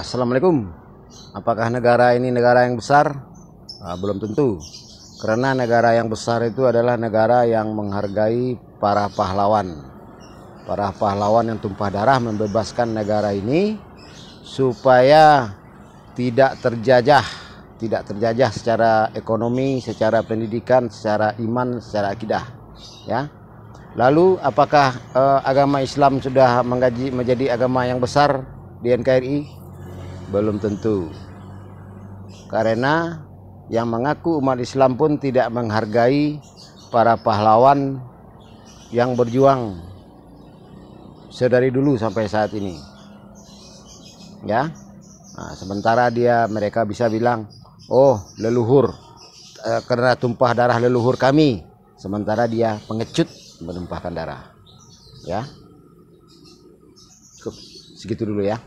Assalamualaikum. Apakah negara ini negara yang besar? Belum tentu. Karena negara yang besar itu adalah negara yang menghargai para pahlawan. Para pahlawan yang tumpah darah membebaskan negara ini supaya tidak terjajah secara ekonomi, secara pendidikan, secara iman, secara akidah, ya. Lalu apakah agama Islam sudah menjadi agama yang besar di NKRI? Belum tentu. Karena yang mengaku umat Islam pun tidak menghargai para pahlawan yang berjuang sedari dulu sampai saat ini, ya. Nah, sementara mereka bisa bilang, oh leluhur, karena tumpah darah leluhur kami, sementara dia pengecut menumpahkan darah, ya. Cukup segitu dulu ya.